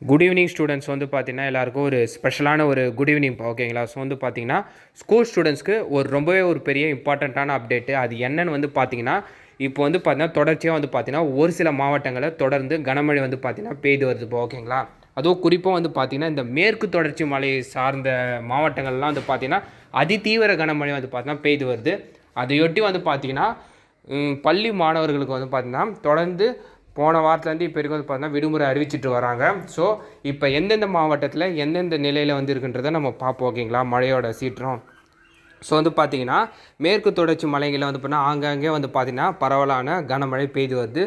Good evening students வந்து பார்த்தீங்கன்னா எல்லாருக்கும் ஒரு ஸ்பெஷலான ஒரு குட் ஈவினிங் ஓகேங்களா. ஸோ வந்து பார்த்தீங்கன்னா ஸ்கூல் ஸ்டூடெண்ட்ஸ்க்கு ரொம்பவே ஒரு பெரிய இம்பார்ட்டண்ட்டான அப்டேட்டு. அது என்னன்னு வந்து பார்த்தீங்கன்னா இப்போ வந்து பார்த்தீங்கன்னா தொடர்ச்சியாக வந்து பார்த்தீங்கன்னா ஒரு சில மாவட்டங்களில் தொடர்ந்து கனமழை வந்து பார்த்தீங்கன்னா பெய்து வருது இப்போ ஓகேங்களா. அதுவும் குறிப்பாக வந்து பார்த்தீங்கன்னா இந்த மேற்கு தொடர்ச்சி மலை சார்ந்த மாவட்டங்கள்லாம் வந்து பார்த்தீங்கன்னா அதிதீவிர கனமழை வந்து பார்த்தீங்கன்னா பெய்து வருது. அதையொட்டி வந்து பார்த்தீங்கன்னா பள்ளி மாணவர்களுக்கு வந்து பார்த்தீங்கன்னா தொடர்ந்து போன வாரத்துலேருந்து இப்போ வரைக்கும் வந்து பார்த்தீங்கன்னா விடுமுறை அறிவிச்சிட்டு வராங்க. ஸோ இப்போ எந்தெந்த மாவட்டத்தில் எந்தெந்த நிலையில் வந்து இருக்குன்றதை நம்ம பார்ப்போம் ஓகேங்களா. மழையோட சீற்றம் ஸோ வந்து பார்த்திங்கன்னா மேற்கு தொடர்ச்சி மலைகளில் வந்து பார்த்தீங்கன்னா ஆங்காங்கே வந்து பார்த்திங்கன்னா பரவலான கனமழை பெய்து வருது.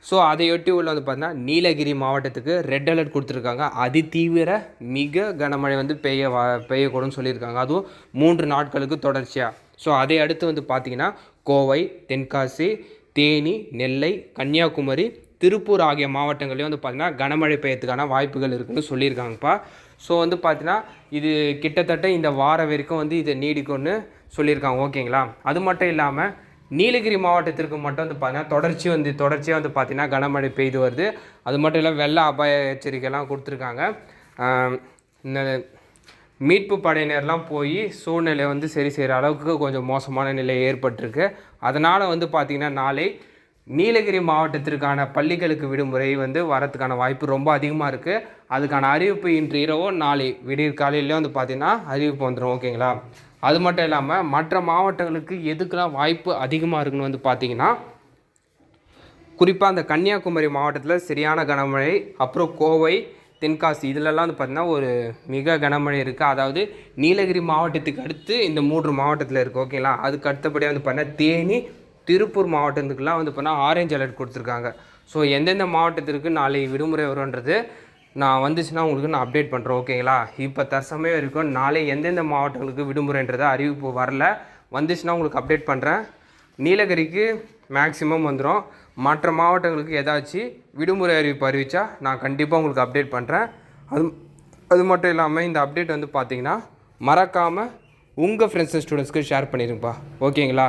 ஸோ அதையொட்டி உள்ள வந்து பார்த்திங்கன்னா நீலகிரி மாவட்டத்துக்கு ரெட் அலர்ட் கொடுத்துருக்காங்க. அதிதீவிர மிக கனமழை வந்து பெய்யக்கூடும்னு சொல்லியிருக்காங்க. அதுவும் 3 நாட்களுக்கு தொடர்ச்சியாக. ஸோ அதை அடுத்து வந்து பார்த்திங்கன்னா கோவை, தென்காசி, தேனி, நெல்லை, கன்னியாகுமரி, திருப்பூர் ஆகிய மாவட்டங்கள்லேயும் வந்து பார்த்திங்கன்னா கனமழை பெய்யறதுக்கான வாய்ப்புகள் இருக்குதுன்னு சொல்லியிருக்காங்கப்பா. ஸோ வந்து பார்த்திங்கன்னா இது கிட்டத்தட்ட இந்த வாரம் வரைக்கும் வந்து இதை நீடிக்கும்னு சொல்லியிருக்காங்க ஓகேங்களா. அது மட்டும் இல்லாமல் நீலகிரி மாவட்டத்திற்கு மட்டும் வந்து பார்த்திங்கன்னா தொடர்ச்சியாக வந்து பார்த்திங்கன்னா கனமழை பெய்து வருது. அது மட்டும் இல்லை வெள்ள அபாய எச்சரிக்கைலாம் கொடுத்துருக்காங்க. இந்த மீட்பு படையினர்லாம் போய் சூழ்நிலை வந்து சரி செய்கிற அளவுக்கு கொஞ்சம் மோசமான நிலை ஏற்பட்டிருக்கு. அதனால் வந்து பார்த்திங்கன்னா நாளை நீலகிரி மாவட்டத்திற்கான பள்ளிகளுக்கு விடுமுறை வந்து வரத்துக்கான வாய்ப்பு ரொம்ப அதிகமாக இருக்குது. அதுக்கான அறிவிப்பு இன்று இரவோ நாளை விடியற் காலையிலேயே வந்து பார்த்திங்கன்னா அறிவிப்பு வந்துடும் ஓகேங்களா. அது மட்டும் இல்லாமல் மற்ற மாவட்டங்களுக்கு எதுக்கெல்லாம் வாய்ப்பு அதிகமாக இருக்குன்னு வந்து பார்த்திங்கன்னா குறிப்பாக அந்த கன்னியாகுமரி மாவட்டத்தில் சரியான கனமழை, அப்புறம் கோவை, தென்காசி இதிலெல்லாம் வந்து பார்த்திங்கன்னா ஒரு மிக கனமழை இருக்குது. அதாவது நீலகிரி மாவட்டத்துக்கு அடுத்து இந்த 3 மாவட்டத்தில் இருக்குது ஓகேங்களா. அதுக்கு அடுத்தபடியாக வந்து பார்த்திங்கன்னா தேனி, திருப்பூர் மாவட்டத்துக்குலாம் வந்து பார்த்தீங்கன்னா ஆரஞ்சு அலர்ட் கொடுத்துருக்காங்க. ஸோ எந்தெந்த மாவட்டத்திற்கு நாளை விடுமுறை வரும்ன்றது நான் வந்துச்சுன்னா உங்களுக்கு நான் அப்டேட் பண்ணுறேன் ஓகேங்களா. இப்போ தற்சமயம் இருக்கும் நாளை எந்தெந்த மாவட்டங்களுக்கு விடுமுறைன்றதை அறிவிப்பு வரல. வந்துச்சுன்னா உங்களுக்கு அப்டேட் பண்ணுறேன். நீலகிரிக்கு மேக்ஸிமம் வந்துடும். மற்ற மாவட்டங்களுக்கு ஏதாச்சும் விடுமுறை அறிவிப்பு அறிவித்தா நான் கண்டிப்பாக உங்களுக்கு அப்டேட் பண்ணுறேன். அது மட்டும் இல்லாமல் இந்த அப்டேட் வந்து பார்த்திங்கன்னா மறக்காமல் உங்கள் ஃப்ரெண்ட்ஸ் அண்ட் ஸ்டூடெண்ட்ஸ்க்கு ஷேர் பண்ணிடுங்கப்பா ஓகேங்களா.